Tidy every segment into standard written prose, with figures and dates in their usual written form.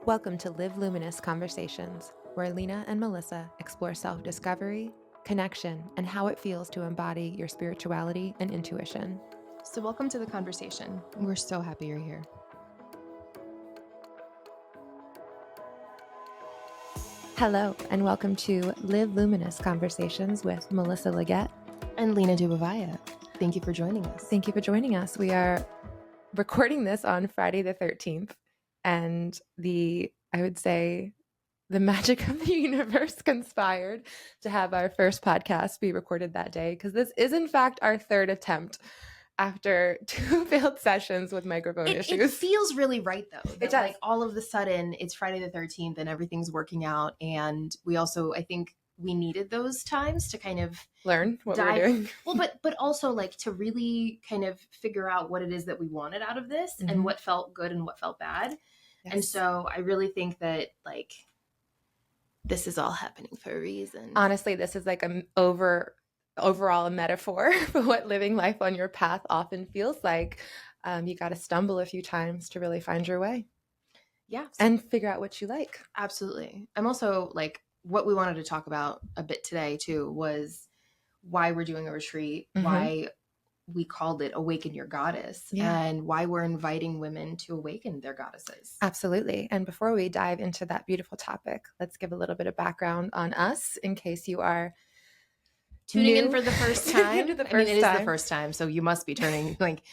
Welcome to Live Luminous Conversations, where Lena and Melissa explore self-discovery, connection, and how it feels to embody your spirituality and intuition. So welcome to the conversation. We're so happy you're here. Hello, and welcome to Live Luminous Conversations with Melissa Gette and Lena Dubovaya. Thank you for joining us. Thank you for joining us. We are recording this on Friday the 13th, and I would say the magic of the universe conspired to have our first podcast be recorded that day, because this is in fact our third attempt after 2 failed sessions with microphone issues. It feels really right though. It does. Like all of a sudden it's Friday the 13th and everything's working out. And we also, I think we needed those times to kind of learn what we're doing. Well, but also like to really kind of figure out what it is that we wanted out of this and what felt good and what felt bad. Yes. And so I really think that like this is all happening for a reason. Honestly, this is like overall a metaphor for what living life on your path often feels like. You got to stumble a few times to really find your way. Yeah. And figure out what you like. Absolutely. I'm also like, what we wanted to talk about a bit today too was why we're doing a retreat, why we called it Awaken Your Goddess, and why we're inviting women to awaken their goddesses. Absolutely. And before we dive into that beautiful topic, let's give a little bit of background on us in case you are tuning in for the first time. It is the first time, so you must be turning like.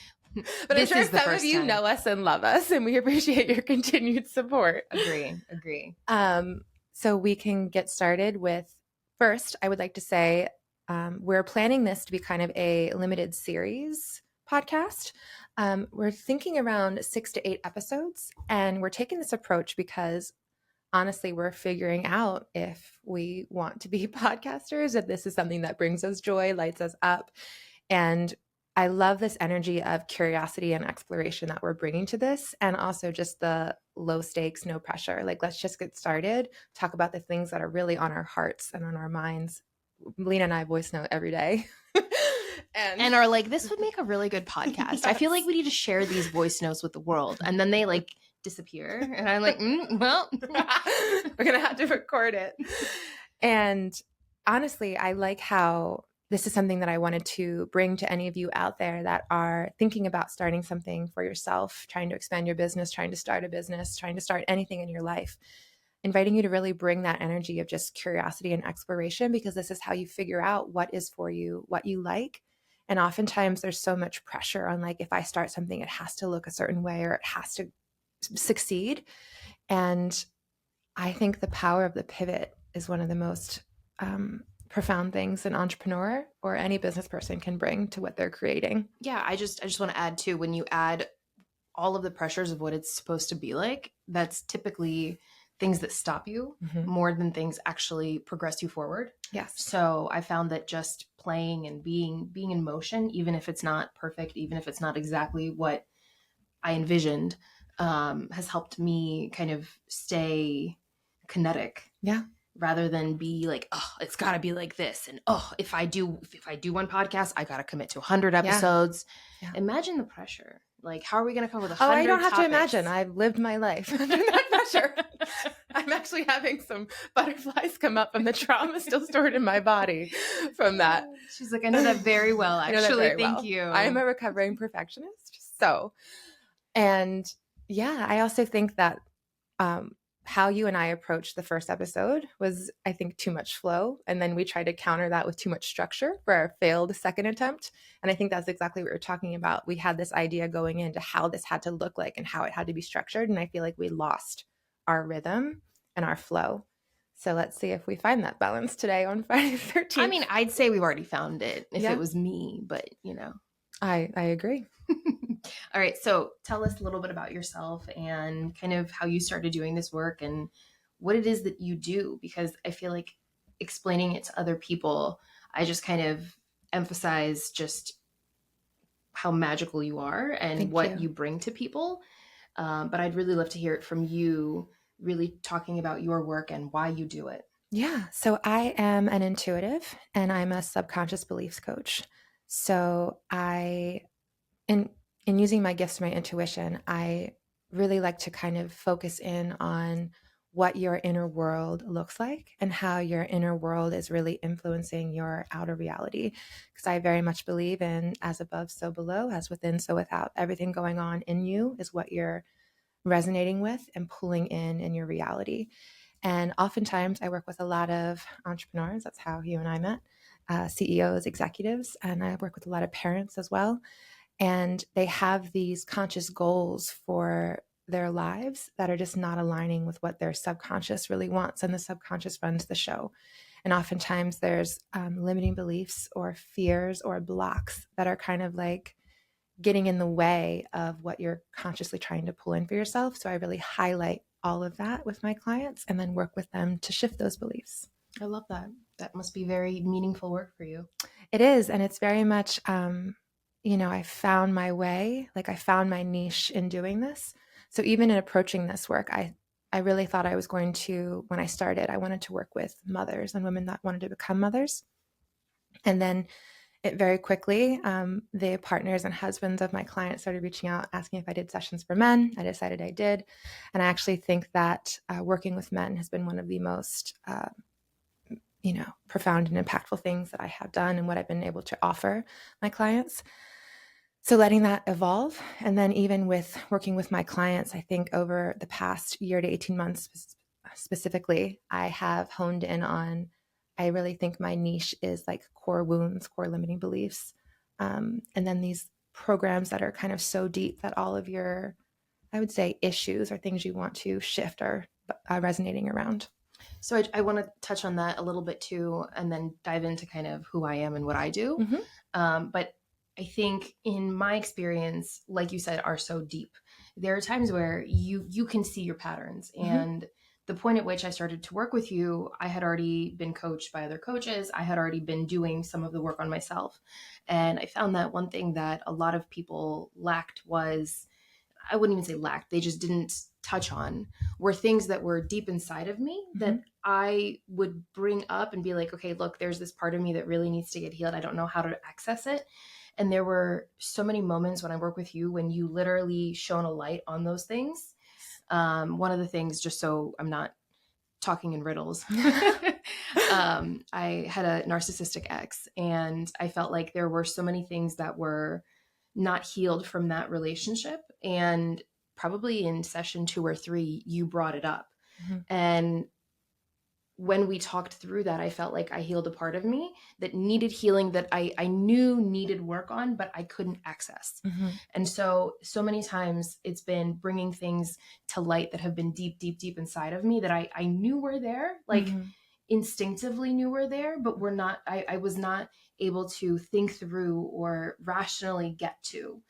But I'm sure some of you know us and love us, and we appreciate your continued support. Agree. So we can get started with, first, I would like to say we're planning this to be kind of a limited series podcast. We're thinking around 6 to 8 episodes, and we're taking this approach because honestly, we're figuring out if we want to be podcasters, if this is something that brings us joy, lights us up. And I love this energy of curiosity and exploration that we're bringing to this, and also just the low stakes, no pressure. Like, let's just get started, talk about the things that are really on our hearts and on our minds. Lena and I voice note every day. and are like, this would make a really good podcast. Yes. I feel like we need to share these voice notes with the world. And then they like disappear. And I'm like, well, we're going to have to record it. And honestly, I like how this is something that I wanted to bring to any of you out there that are thinking about starting something for yourself, trying to expand your business, trying to start a business, trying to start anything in your life, inviting you to really bring that energy of just curiosity and exploration, because this is how you figure out what is for you, what you like. And oftentimes there's so much pressure on like, if I start something, it has to look a certain way or it has to succeed. And I think the power of the pivot is one of the most profound things an entrepreneur or any business person can bring to what they're creating. Yeah, I just want to add too, when you add all of the pressures of what it's supposed to be like, that's typically things that stop you more than things actually progress you forward. Yes. So I found that just playing and being in motion, even if it's not perfect, even if it's not exactly what I envisioned, has helped me kind of stay kinetic. Yeah. Rather than be like, oh, it's got to be like this. And oh, if I do one podcast, I got to commit to 100 episodes. Yeah. Imagine the pressure. Like, how are we going to come with 100 I don't have topics? to imagine. I've lived my life under that pressure. I'm actually having some butterflies come up from the trauma still stored in my body from that. She's like, I know that very well, actually. Thank you. I am a recovering perfectionist. So, and yeah, I also think that how you and I approached the first episode was, I think, too much flow. And then we tried to counter that with too much structure for our failed second attempt. And I think that's exactly what we're talking about. We had this idea going into how this had to look like and how it had to be structured. And I feel like we lost our rhythm and our flow. So let's see if we find that balance today on Friday the 13th. I mean, I'd say we've already found it if it was me, but you know. I agree. All right. So tell us a little bit about yourself and kind of how you started doing this work and what it is that you do, because I feel like explaining it to other people, I just kind of emphasize just how magical you are and what you bring to people. But I'd really love to hear it from you, really talking about your work and why you do it. Yeah. So I am an intuitive and I'm a subconscious beliefs coach. So in using my gifts, my intuition, I really like to kind of focus in on what your inner world looks like and how your inner world is really influencing your outer reality. Because I very much believe in as above, so below, as within, so without. Everything going on in you is what you're resonating with and pulling in your reality. And oftentimes I work with a lot of entrepreneurs. That's how you and I met, CEOs, executives, and I work with a lot of parents as well. And they have these conscious goals for their lives that are just not aligning with what their subconscious really wants. And the subconscious runs the show. And oftentimes there's limiting beliefs or fears or blocks that are kind of like getting in the way of what you're consciously trying to pull in for yourself. So I really highlight all of that with my clients and then work with them to shift those beliefs. I love that. That must be very meaningful work for you. It is. And it's very much, I found my way, like I found my niche in doing this. So even in approaching this work, I really thought I was going to, when I started, I wanted to work with mothers and women that wanted to become mothers. And then it very quickly, the partners and husbands of my clients started reaching out, asking if I did sessions for men. I decided I did. And I actually think that working with men has been one of the most, profound and impactful things that I have done and what I've been able to offer my clients. So letting that evolve. And then even with working with my clients, I think over the past year to 18 months specifically, I have honed in on, I really think my niche is like core wounds, core limiting beliefs. And then these programs that are kind of so deep that all of your, I would say, issues or things you want to shift are resonating around. So I want to touch on that a little bit too, and then dive into kind of who I am and what I do. But I think in my experience, like you said, are so deep. There are times where you can see your patterns, and the point at which I started to work with you, I had already been coached by other coaches. I had already been doing some of the work on myself, and I found that one thing that a lot of people lacked was, I wouldn't even say lacked, they just didn't touch on, were things that were deep inside of me that I would bring up and be like, okay, look, there's this part of me that really needs to get healed. I don't know how to access it. And there were so many moments when I work with you when you literally shone a light on those things. One of the things, just so I'm not talking in riddles, I had a narcissistic ex, and I felt like there were so many things that were not healed from that relationship. And probably in session 2 or 3, you brought it up. And when we talked through that, I felt like I healed a part of me that needed healing, that I knew needed work on, but I couldn't access. And so many times it's been bringing things to light that have been deep, deep, deep inside of me that I knew were there, like instinctively knew were there, but I was not able to think through or rationally get to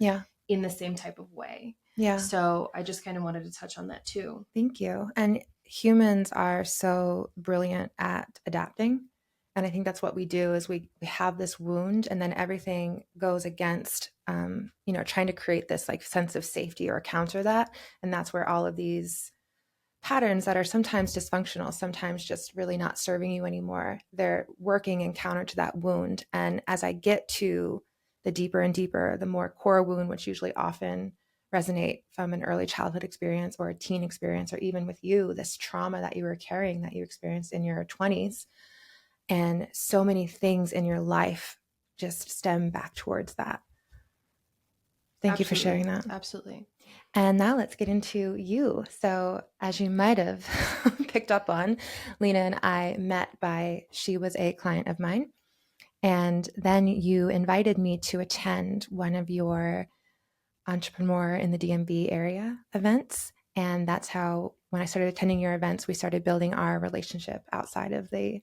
in the same type of way. So I just kind of wanted to touch on that too. Thank you. And humans are so brilliant at adapting. And I think that's what we do is we have this wound and then everything goes against, trying to create this like sense of safety or counter that. And that's where all of these patterns that are sometimes dysfunctional, sometimes just really not serving you anymore, they're working in counter to that wound. And as I get to the deeper and deeper, the more core wound, which usually often resonate from an early childhood experience or a teen experience, or even with you, this trauma that you were carrying that you experienced in your 20s. And so many things in your life just stem back towards that. Thank you for sharing that. Absolutely. And now let's get into you. So, as you might have picked up on, Lena and I met she was a client of mine. And then you invited me to attend one of your entrepreneur in the DMV area events. And that's how, when I started attending your events, we started building our relationship outside of the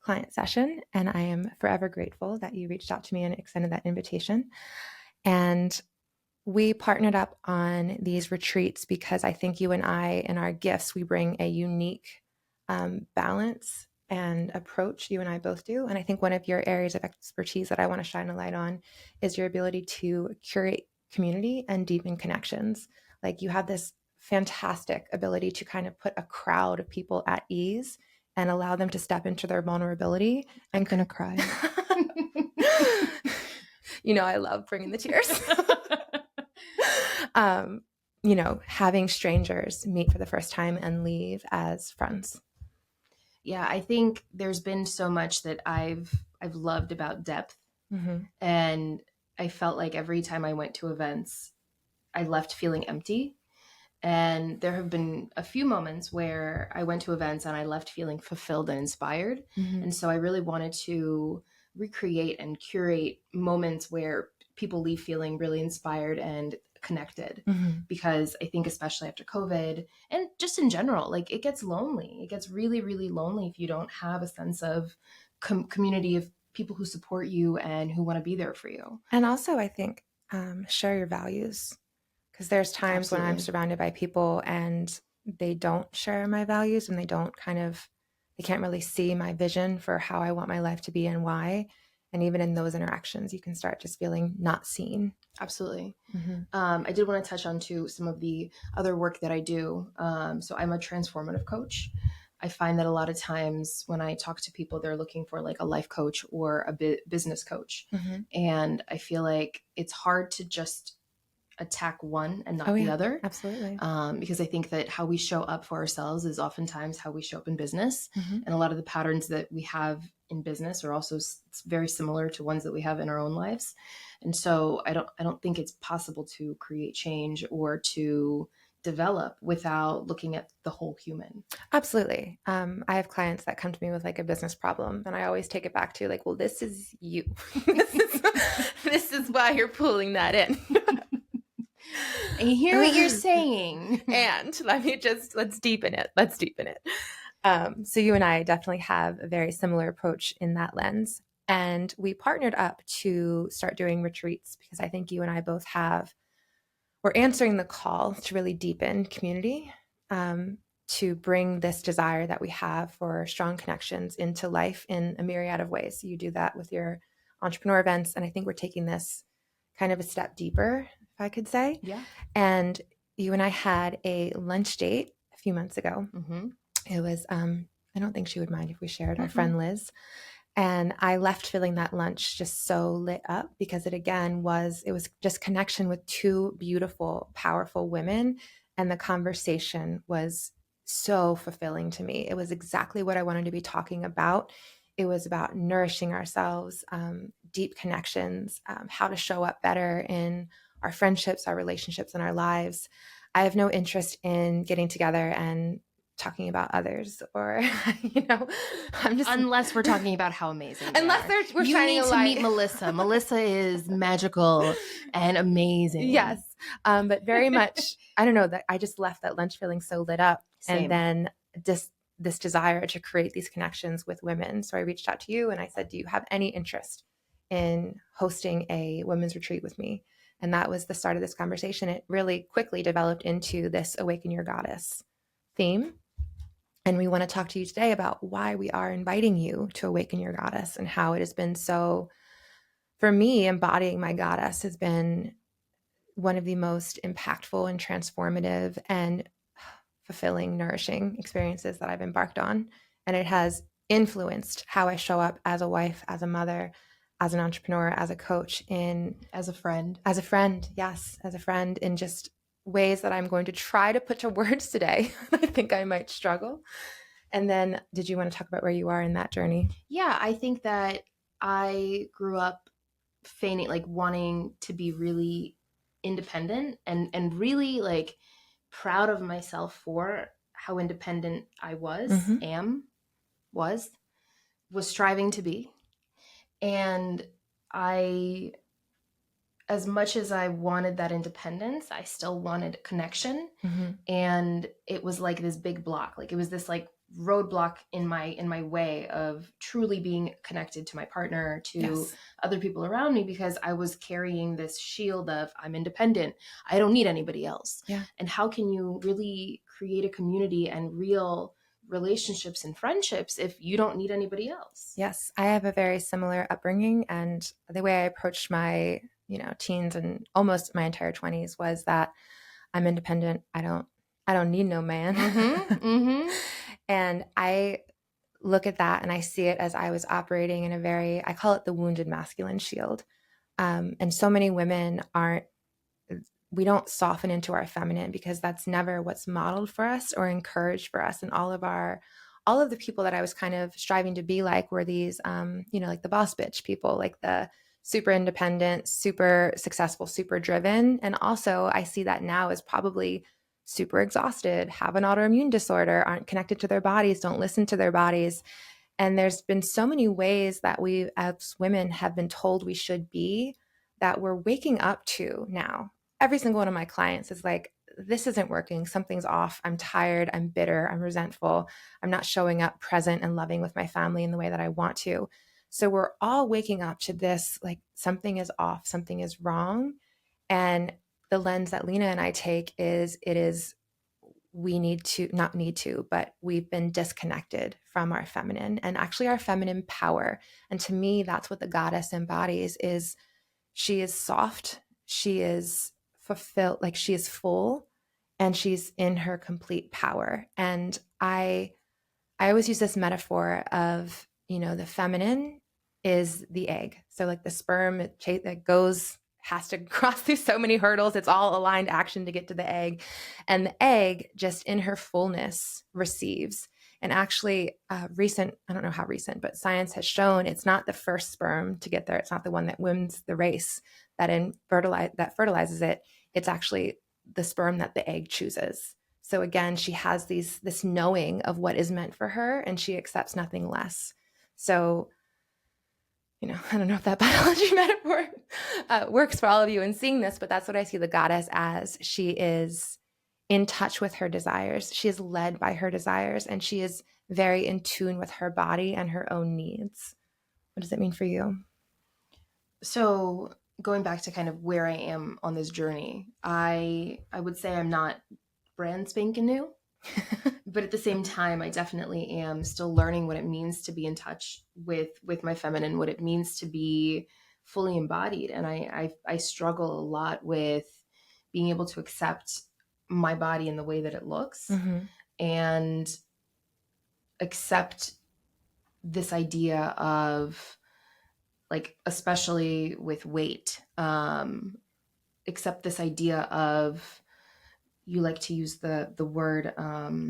client session. And I am forever grateful that you reached out to me and extended that invitation. And we partnered up on these retreats because I think you and I, in our gifts, we bring a unique balance and approach. You and I both do. And I think one of your areas of expertise that I want to shine a light on is your ability to curate community and deepen connections. Like you have this fantastic ability to kind of put a crowd of people at ease and allow them to step into their vulnerability. I'm going to cry. I love bringing the tears. having strangers meet for the first time and leave as friends. Yeah, I think there's been so much that I've loved about depth, Mm-hmm. and I felt like every time I went to events, I left feeling empty. And there have been a few moments where I went to events and I left feeling fulfilled and inspired. Mm-hmm. And so I really wanted to recreate and curate moments where people leave feeling really inspired and connected. Mm-hmm. Because I think, especially after COVID and just in general, like it gets lonely. It gets really, really lonely if you don't have a sense of community of people who support you and who want to be there for you. And also, I think, share your values, because there's times when I'm Absolutely. surrounded by people and they don't share my values, and they can't really see my vision for how I want my life to be and why. And even in those interactions, you can start just feeling not seen. Absolutely. Mm-hmm. I did want to touch on too some of the other work that I do. So I'm a transformative coach. I find that a lot of times when I talk to people, they're looking for like a life coach or a business coach. Mm-hmm. And I feel like it's hard to just attack one and Oh not the yeah, other. absolutely. Because I think that how we show up for ourselves is oftentimes how we show up in business. Mm-hmm. And a lot of the patterns that we have in business are also very similar to ones that we have in our own lives. And so I don't think it's possible to create change or to develop without looking at the whole human. Absolutely. I have clients that come to me with like a business problem, and I always take it back to like, well, this is you. This is why you're pulling that in. I hear what you're saying. And let's deepen it. Let's deepen it. So you and I definitely have a very similar approach in that lens. And we partnered up to start doing retreats because I think you and I both we're answering the call to really deepen community, to bring this desire that we have for strong connections into life in a myriad of ways. So you do that with your entrepreneur events. And I think we're taking this kind of a step deeper, if I could say. Yeah. And you and I had a lunch date a few months ago. Mm-hmm. It was, I don't think she would mind if we shared, our Mm-mm. friend Liz. And I left feeling that lunch just so lit up because it was just connection with two beautiful, powerful women. And the conversation was so fulfilling to me. It was exactly what I wanted to be talking about. It was about nourishing ourselves, deep connections, how to show up better in our friendships, our relationships, and our lives. I have no interest in getting together and talking about others, or I'm just Unless we're talking about how amazing they are. we're You shining need a to light. meet Melissa. Melissa is magical and amazing. Yes, but very much. I don't know that I just left that lunch feeling so lit up, and Same. then just this desire to create these connections with women. So I reached out to you and I said, "Do you have any interest in hosting a women's retreat with me?" And that was the start of this conversation. It really quickly developed into this Awaken Your Goddess theme. And we want to talk to you today about why we are inviting you to awaken your goddess and how it has been so, for me, embodying my goddess has been one of the most impactful and transformative and fulfilling, nourishing experiences that I've embarked on. And it has influenced how I show up as a wife, as a mother, as an entrepreneur, as a coach, As a friend. as a friend. Yes, as a friend, in just ways that I'm going to try to put to words today. I think I might struggle. And then, did you want to talk about where you are in that journey? Yeah, I think that I grew up feigning like wanting to be really independent and really like proud of myself for how independent I Mm-hmm. was striving to be. And I, as much as I wanted that independence, I still wanted connection. Mm-hmm. And it was like this big block. Like it was this like roadblock in my way of truly being connected to my partner, to Yes. other people around me, because I was carrying this shield of I'm independent. I don't need anybody else. Yeah. And how can you really create a community and real relationships and friendships if you don't need anybody else? Yes. I have a very similar upbringing. And the way I approached my, teens and almost my entire 20s was that I'm independent. I don't need no man. Mm-hmm, mm-hmm. And I look at that and I see it as I was operating in I call it the wounded masculine shield. And so many women we don't soften into our feminine, because that's never what's modeled for us or encouraged for us. And all of the people that I was kind of striving to be like were these, like the boss bitch people, like the super independent, super successful, super driven. And also I see that now as probably super exhausted, have an autoimmune disorder, aren't connected to their bodies, don't listen to their bodies. And there's been so many ways that we as women have been told we should be, that we're waking up to now. Every single one of my clients is like, this isn't working. Something's off. I'm tired. I'm bitter. I'm resentful. I'm not showing up present and loving with my family in the way that I want to. So we're all waking up to this, like something is off, something is wrong. And the lens that Lena and I take is, it is, we need to, not need to, but we've been disconnected from our feminine and actually our feminine power. And to me, that's what the goddess embodies. Is she is soft, she is fulfilled, like she is full, and she's in her complete power. And I always use this metaphor of, the feminine is the egg. So like the sperm that goes, has to cross through so many hurdles. It's all aligned action to get to the egg. And the egg just in her fullness receives. And actually I don't know how recent, but science has shown it's not the first sperm to get there. It's not the one that wins the race that fertilizes it. It's actually the sperm that the egg chooses. So again, she has this knowing of what is meant for her, and she accepts nothing less. So, I don't know if that biology metaphor works for all of you in seeing this, but that's what I see the goddess as. She is in touch with her desires. She is led by her desires, and she is very in tune with her body and her own needs. What does it mean for you? So going back to kind of where I am on this journey, I would say I'm not brand spanking new, but at the same time, I definitely am still learning what it means to be in touch with my feminine, what it means to be fully embodied. And I struggle a lot with being able to accept my body in the way that it looks, Mm-hmm. and accept this idea of, like, especially with weight, accept this idea of, you like to use the word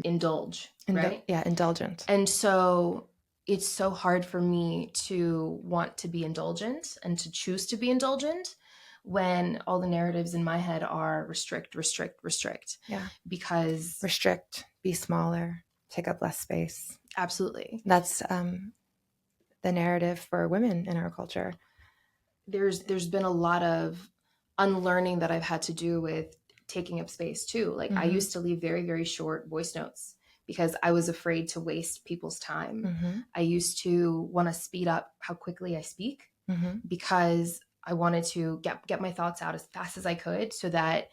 indulge, right? Yeah, indulgent. And so it's so hard for me to want to be indulgent and to choose to be indulgent when all the narratives in my head are restrict, restrict, restrict. Yeah. Because Restrict, be smaller, take up less space. absolutely. That's the narrative for women in our culture. There's been a lot of unlearning that I've had to do with taking up space too. Like, I used to leave very, very short voice notes because I was afraid to waste people's time. I used to want to speed up how quickly I speak because I wanted to get my thoughts out as fast as I could, so that,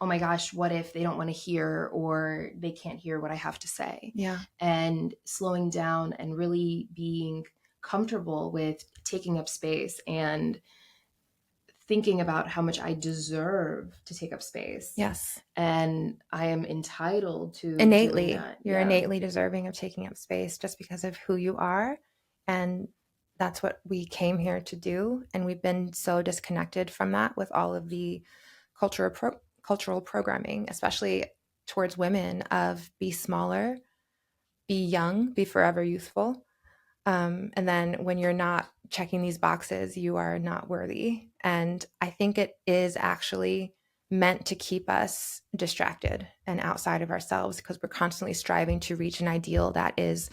oh my gosh, what if they don't want to hear, or they can't hear what I have to say? Yeah. And slowing down and really being comfortable with taking up space and thinking about how much I deserve to take up space. Yes. And I am entitled to Innately, doing that. you're innately deserving of taking up space just because of who you are. And that's what we came here to do. And we've been so disconnected from that with all of the cultural programming, especially towards women, of be smaller, be young, be forever youthful. And then when you're not checking these boxes, you are not worthy. And I think it is actually meant to keep us distracted and outside of ourselves, because we're constantly striving to reach an ideal that is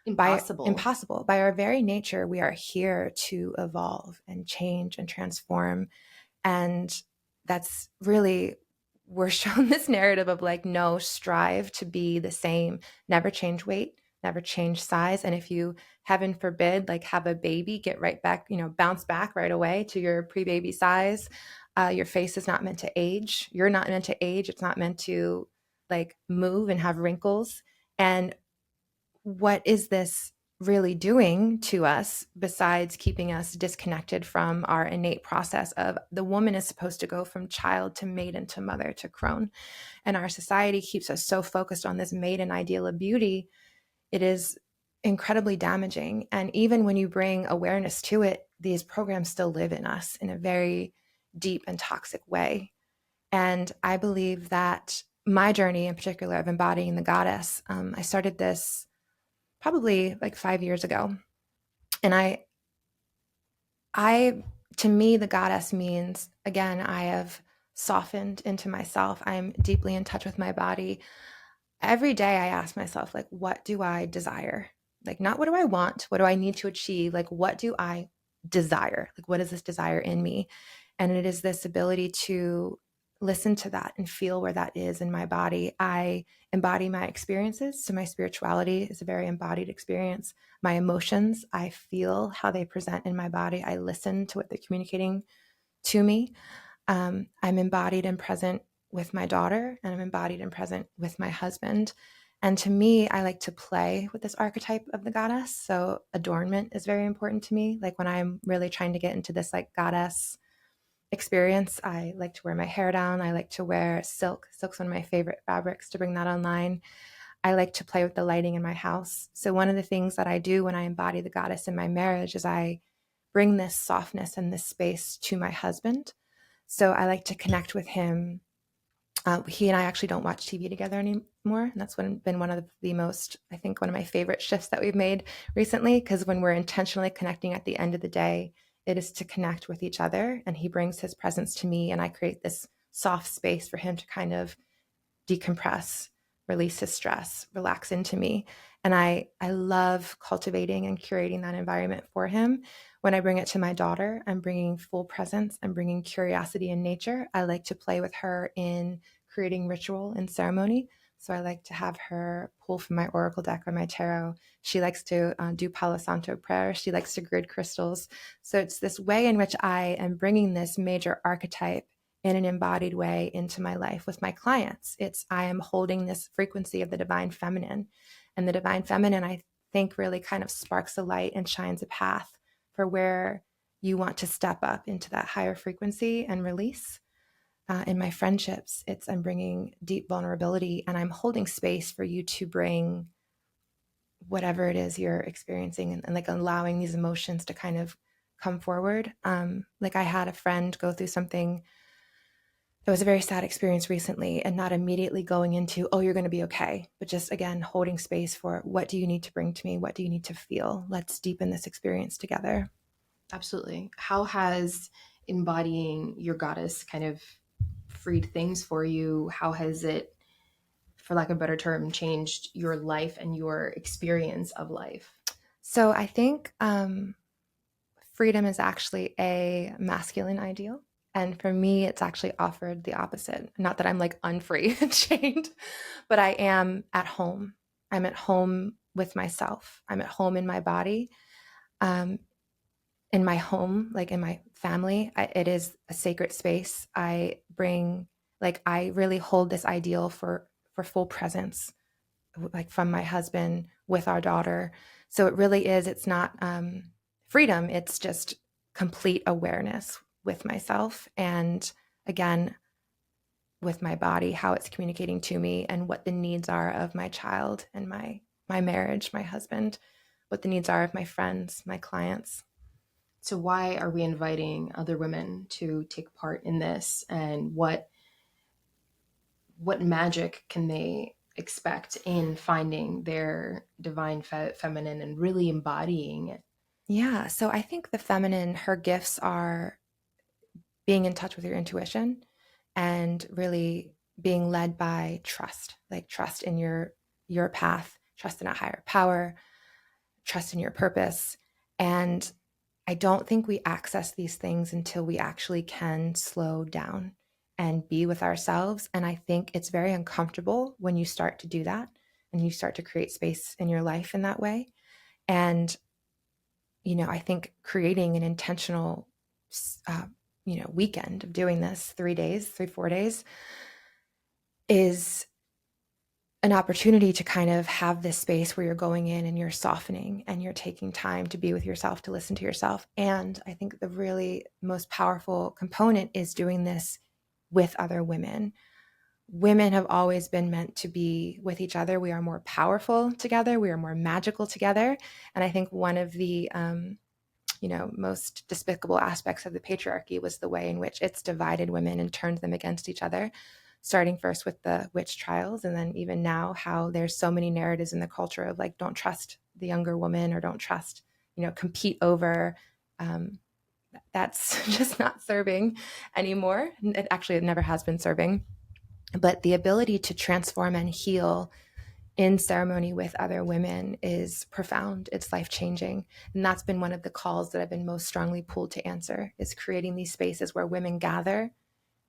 impossible. By our very nature, we are here to evolve and change and transform. And that's really, we're shown this narrative of like, no, strive to be the same, never change weight, never change size. And if you, heaven forbid, like have a baby, get right back, bounce back right away to your pre-baby size. Your face is not meant to age. You're not meant to age. It's not meant to like move and have wrinkles. And what is this really doing to us besides keeping us disconnected from our innate process of the woman is supposed to go from child to maiden to mother to crone? And our society keeps us so focused on this maiden ideal of beauty. It is incredibly damaging. And even when you bring awareness to it, these programs still live in us in a very deep and toxic way. And I believe that my journey in particular of embodying the goddess, I started this probably like 5 years ago. And I, to me, the goddess means, again, I have softened into myself. I'm deeply in touch with my body. Every day I ask myself, like, what do I desire? Like, not what do I want? What do I need to achieve? Like, what do I desire? Like, what is this desire in me? And it is this ability to listen to that and feel where that is in my body. I embody my experiences. So, my spirituality is a very embodied experience. My emotions, I feel how they present in my body. I listen to what they're communicating to me. I'm embodied and present with my daughter, and I'm embodied and present with my husband. And to me, I like to play with this archetype of the goddess. So adornment is very important to me. Like when I'm really trying to get into this like goddess experience, I like to wear my hair down. I like to wear silk. Silk's one of my favorite fabrics to bring that online. I like to play with the lighting in my house. So one of the things that I do when I embody the goddess in my marriage is I bring this softness and this space to my husband. So I like to connect with him. He and I actually don't watch TV together anymore. And that's been one of the most, I think, one of my favorite shifts that we've made recently. Because when we're intentionally connecting at the end of the day, it is to connect with each other. And he brings his presence to me, and I create this soft space for him to kind of decompress, release his stress, relax into me. And I love cultivating and curating that environment for him. When I bring it to my daughter, I'm bringing full presence. I'm bringing curiosity in nature. I like to play with her in creating ritual and ceremony. So I like to have her pull from my oracle deck or my tarot. She likes to do Palo Santo prayer. She likes to grid crystals. So it's this way in which I am bringing this major archetype in an embodied way into my life with my clients. It's I am holding this frequency of the divine feminine. And the divine feminine, I think, really kind of sparks a light and shines a path for where you want to step up into that higher frequency and release. In my friendships, it's I'm bringing deep vulnerability, and I'm holding space for you to bring whatever it is you're experiencing, and like allowing these emotions to kind of come forward. Like I had a friend go through something that was a very sad experience recently, and not immediately going into, oh, you're going to be okay, but just again holding space for what do you need to bring to me? What do you need to feel? Let's deepen this experience together. Absolutely. How has embodying your goddess kind of freed things for you? How has it, for lack of a better term, changed your life and your experience of life? So I think freedom is actually a masculine ideal. And for me, it's actually offered the opposite. Not that I'm like unfree and chained, but I am at home. I'm at home with myself. I'm at home in my body. Um, in my home, like in my family, it is a sacred space. I bring, like, I really hold this ideal for full presence, like from my husband with our daughter. So it really is. It's not freedom. It's just complete awareness with myself, and again with my body, how it's communicating to me, and what the needs are of my child and my marriage, my husband, what the needs are of my friends, my clients. So why are we inviting other women to take part in this, and what magic can they expect in finding their divine feminine and really embodying it? Yeah. So I think the feminine, her gifts are being in touch with your intuition and really being led by trust, like trust in your path, trust in a higher power, trust in your purpose. And I don't think we access these things until we actually can slow down and be with ourselves. And I think it's very uncomfortable when you start to do that and you start to create space in your life in that way. And I think creating an intentional, uh, weekend of doing this 3 days, 4 days is an opportunity to kind of have this space where you're going in and you're softening and you're taking time to be with yourself, to listen to yourself. And I think the really most powerful component is doing this with other women. Women have always been meant to be with each other. We are more powerful together. We are more magical together. And I think one of the most despicable aspects of the patriarchy was the way in which it's divided women and turned them against each other, starting first with the witch trials, and then even now how there's so many narratives in the culture of like, don't trust the younger woman, or don't trust, compete over. That's just not serving anymore. It never has been serving. But the ability to transform and heal in ceremony with other women is profound. It's life-changing. And that's been one of the calls that I've been most strongly pulled to answer, is creating these spaces where women gather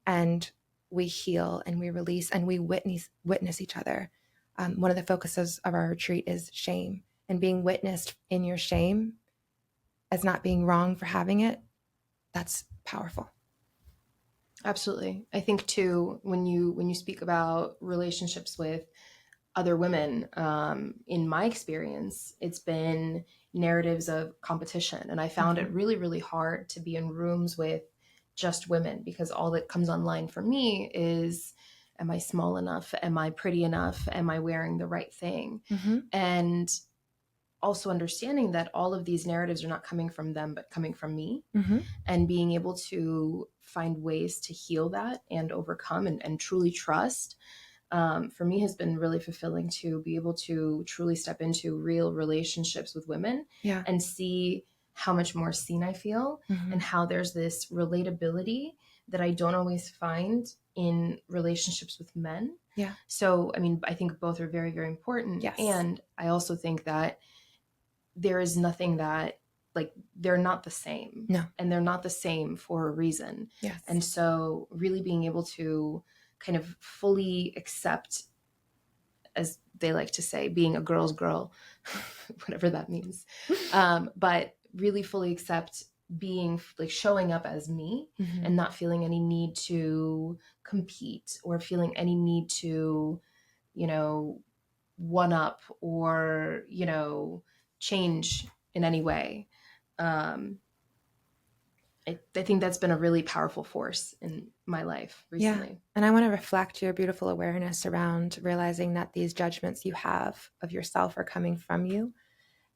and we heal and we release and we witness each other. One of the focuses of our retreat is shame, and being witnessed in your shame as not being wrong for having it. That's powerful. Absolutely. I think too, when you speak about relationships with other women, in my experience, it's been narratives of competition. And I found it really, really hard to be in rooms with just women, because all that comes online for me is, am I small enough? Am I pretty enough? Am I wearing the right thing? And also understanding that all of these narratives are not coming from them, but coming from me, and being able to find ways to heal that and overcome and truly trust, for me has been really fulfilling, to be able to truly step into real relationships with women, and see how much more seen I feel, and how there's this relatability that I don't always find in relationships with men. So, I mean, I think both are very, very important. Yes. And I also think that there is nothing that, like, they're not the same. No. And they're not the same for a reason. Yes. And so really being able to kind of fully accept, as they like to say, being a girl's girl, whatever that means. But really fully accept being, like, showing up as me, and not feeling any need to compete, or feeling any need to, one up, or, change in any way. I think that's been a really powerful force in my life recently. Yeah. And I want to reflect your beautiful awareness around realizing that these judgments you have of yourself are coming from you.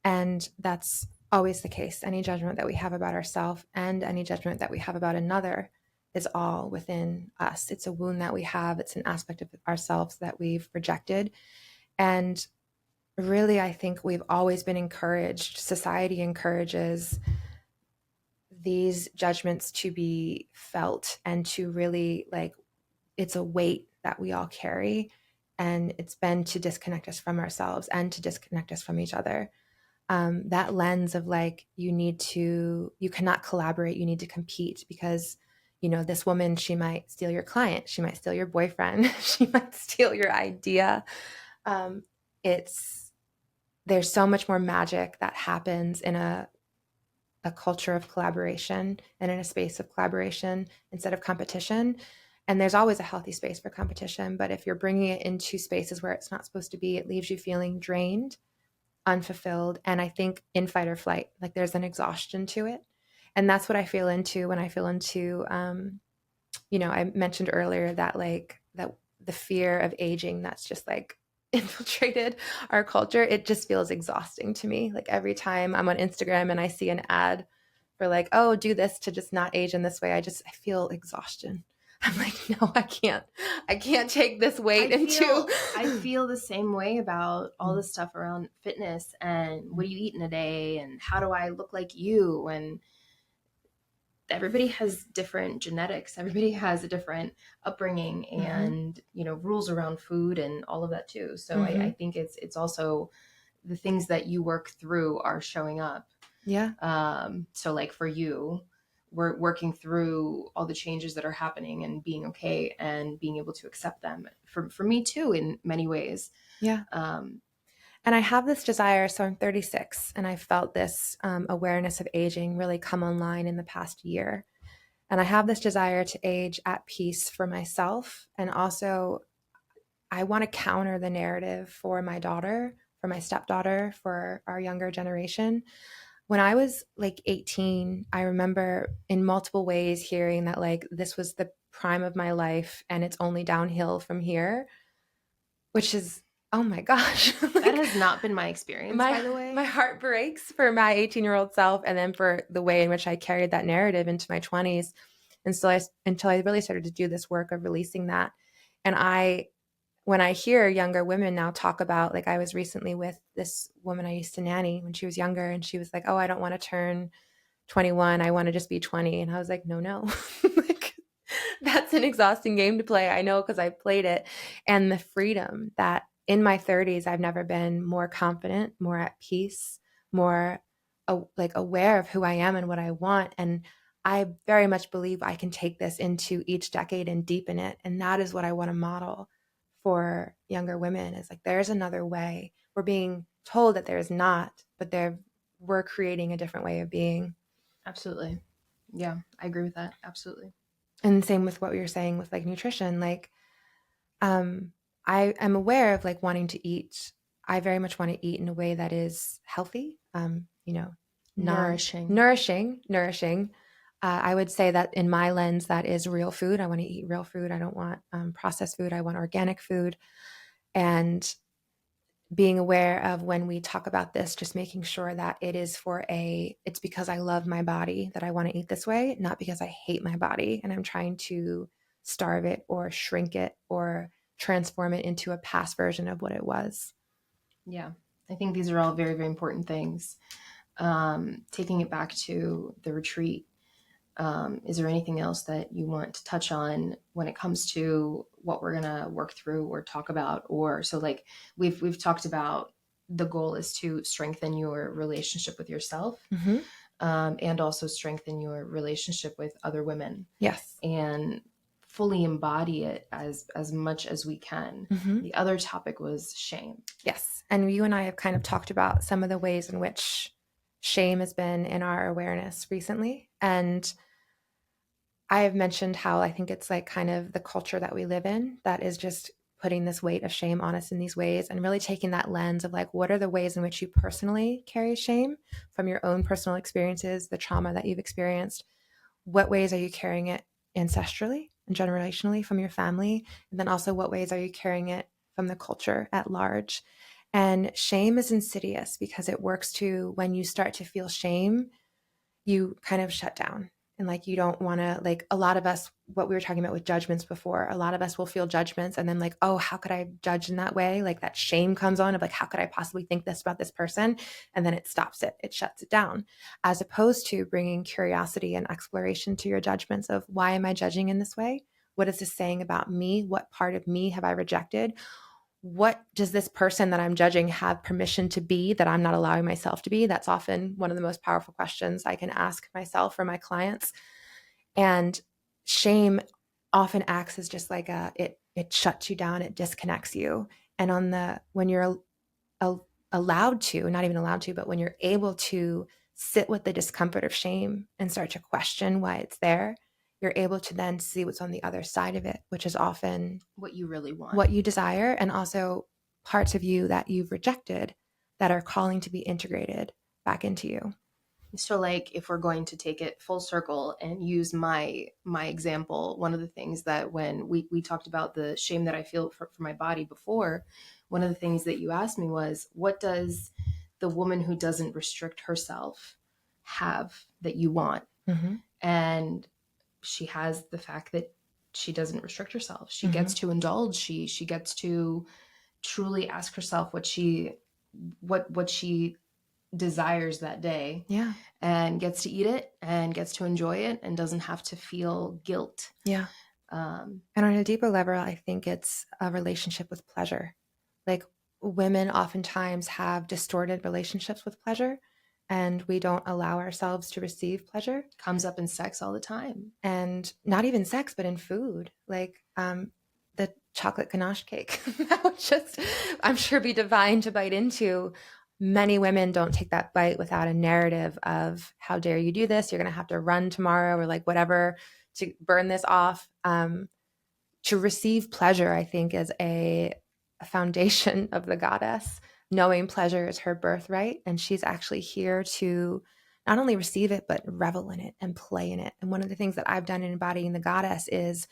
And that's always the case. Any judgment that we have about ourselves and any judgment that we have about another is all within us. It's a wound that we have. It's an aspect of ourselves that we've rejected. And really, I think we've always been encouraged, society encourages these judgments to be felt and to really, like, it's a weight that we all carry, and it's been to disconnect us from ourselves and to disconnect us from each other. That lens of like, you cannot collaborate, you need to compete, because this woman, she might steal your client, she might steal your boyfriend, she might steal your idea. There's so much more magic that happens in a culture of collaboration and in a space of collaboration instead of competition. And there's always a healthy space for competition. But if you're bringing it into spaces where it's not supposed to be, it leaves you feeling drained, unfulfilled, and I think in fight or flight. Like, there's an exhaustion to it. And that's what I feel into when I feel into, I mentioned earlier that the fear of aging that's just like infiltrated our culture. It just feels exhausting to me. Like, every time I'm on Instagram and I see an ad for like, oh, do this to just not age in this way, I feel exhaustion. I'm like, no, I can't take this weight I feel the same way about all the stuff around fitness and what do you eat in a day and how do I look like you, and everybody has different genetics, everybody has a different upbringing, and rules around food and all of that too. So I think it's also the things that you work through are showing up. So like for you, we're working through all the changes that are happening and being okay and being able to accept them. For me too, in many ways. And I have this desire. So I'm 36, and I felt this awareness of aging really come online in the past year. And I have this desire to age at peace for myself. And also, I want to counter the narrative for my daughter, for my stepdaughter, for our younger generation. When I was like 18, I remember in multiple ways hearing that like this was the prime of my life and it's only downhill from here, which is oh my gosh, That like has not been my experience, my by the my way. heart breaks for my 18-year-old self, and then for the way in which I carried that narrative into my 20s. And so until I really started to do this work of releasing that. And when I hear younger women now talk about, like, I was recently with this woman I used to nanny when she was younger, and she was like, "Oh, I don't want to turn 21. I want to just be 20." And I was like, "No, no." Like, that's an exhausting game to play. I know because I played it. And the freedom that in my 30s, I've never been more confident, more at peace, more like aware of who I am and what I want. And I very much believe I can take this into each decade and deepen it. And that is what I want to model for younger women, is like, there's another way. We're being told that there's not, but we're creating a different way of being. Absolutely. Yeah, I agree with that. Absolutely. And same with what we were saying with like nutrition. Like, um, I am aware of like wanting to eat. I very much want to eat in a way that is healthy, non Nourishing. nourishing. I would say that in my lens, that is real food. I want to eat real food. I don't want processed food. I want organic food. And being aware of when we talk about this, just making sure that it's because I love my body that I want to eat this way, not because I hate my body and I'm trying to starve it or shrink it or transform it into a past version of what it was. Yeah. I think these are all very, very important things. Taking it back to the retreat, is there anything else that you want to touch on when it comes to what we're gonna work through or talk about? Or so like we've talked about the goal is to strengthen your relationship with yourself, Mm-hmm. and also strengthen your relationship with other women Yes. and fully embody it as much as we can. Mm-hmm. The other topic was shame. Yes. And you and I have kind of talked about some of the ways in which shame has been in our awareness recently. And I have mentioned how I think it's like kind of the culture that we live in that is just putting this weight of shame on us in these ways, and really taking that lens of like, what are the ways in which you personally carry shame from your own personal experiences, the trauma that you've experienced? What ways are you carrying it ancestrally and generationally from your family? And then also, what ways are you carrying it from the culture at large? And shame is insidious because it works to, when you start to feel shame, you kind of shut down, and like, you don't want to, like, a lot of us, what we were talking about with judgments before, a lot of us will feel judgments and then like, oh, how could I judge in that way? Like, that shame comes on of like, how could I possibly think this about this person? And then it stops it, it shuts it down, as opposed to bringing curiosity and exploration to your judgments of, why am I judging in this way? What is this saying about me? What part of me have I rejected? What does this person that I'm judging have permission to be that I'm not allowing myself to be? That's often one of the most powerful questions I can ask myself or my clients. And shame often acts as just like it shuts you down, it disconnects you. And when you're allowed to, not even allowed to, but when you're able to sit with the discomfort of shame and start to question why it's there, you're able to then see what's on the other side of it, which is often What you really want. what you desire, and also parts of you that you've rejected that are calling to be integrated back into you. So like if we're going to take it full circle and use my example, one of the things that when we talked about the shame that I feel for my body before, one of the things that you asked me was, what does the woman who doesn't restrict herself have that you want? Mm-hmm. And she has the fact that she doesn't restrict herself. She Mm-hmm. gets to indulge. She gets to truly ask herself what she desires that day, Yeah. and gets to eat it and gets to enjoy it and doesn't have to feel guilt. Yeah. Um, And on a deeper level, I think it's a relationship with pleasure. Like, women oftentimes have distorted relationships with pleasure, and we don't allow ourselves to receive pleasure. Comes up in sex all the time. And not even sex, but in food. Like, the chocolate ganache cake. That would just, I'm sure, be divine to bite into. Many women don't take that bite without a narrative of, how dare you do this? You're going to have to run tomorrow, or like whatever, to burn this off. To receive pleasure, I think, is a foundation of the goddess. Knowing pleasure is her birthright, and she's actually here to not only receive it, but revel in it and play in it. And one of the things that I've done in embodying the goddess is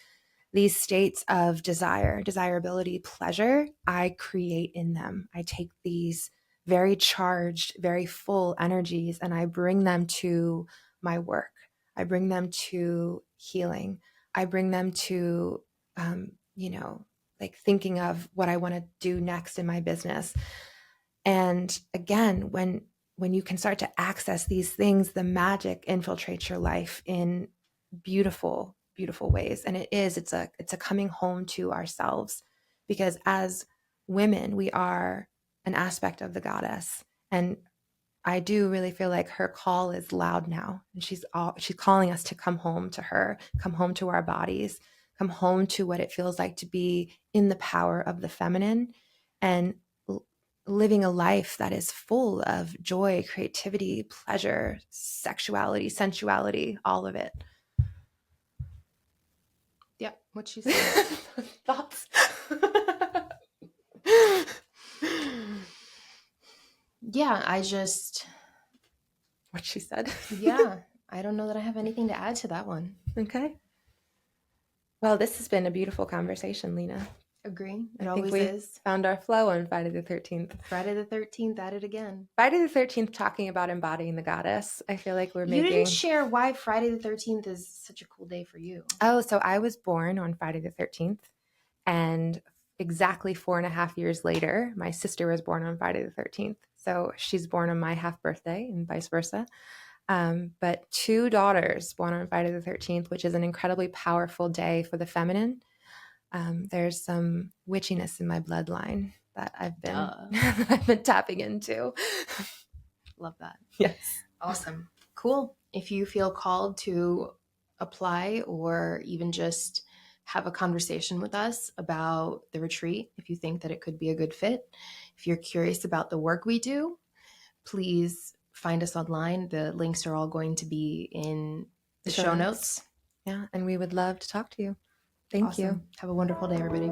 these states of desire, desirability, pleasure, I create in them. I take these very charged, very full energies and I bring them to my work. I bring them to healing. I bring them to, you know, like thinking of what I want to do next in my business. And again, when you can start to access these things, the magic infiltrates your life in beautiful, beautiful ways. And it's a coming home to ourselves, because as women, we are an aspect of the goddess. And I do really feel like her call is loud now, and she's calling us to come home to her, come home to our bodies, come home to what it feels like to be in the power of the feminine, and living a life that is full of joy, creativity, pleasure, sexuality, sensuality, all of it. Yeah, what she said. Thoughts? Yeah, I just, What she said. yeah, I don't know that I have anything to add to that one. Okay. Well, this has been a beautiful conversation, Lena. Agree. It I think always we is. found our flow on Friday the 13th. Friday the 13th, at it again. Friday the 13th, talking about embodying the goddess. I feel like we're You didn't making. share why Friday the 13th is such a cool day for you. Oh, so I was born on Friday the 13th. And exactly 4.5 years later, my sister was born on Friday the 13th. So she's born on my half birthday and vice versa. But two daughters born on Friday the 13th, which is an incredibly powerful day for the feminine. There's some witchiness in my bloodline that I've been tapping into. Love that. Yes. Awesome. Cool. If you feel called to apply or even just have a conversation with us about the retreat, if you think that it could be a good fit, if you're curious about the work we do, please find us online. The links are all going to be in the show notes. Yeah, and we would love to talk to you. Thank you. Awesome. Have a wonderful day, everybody.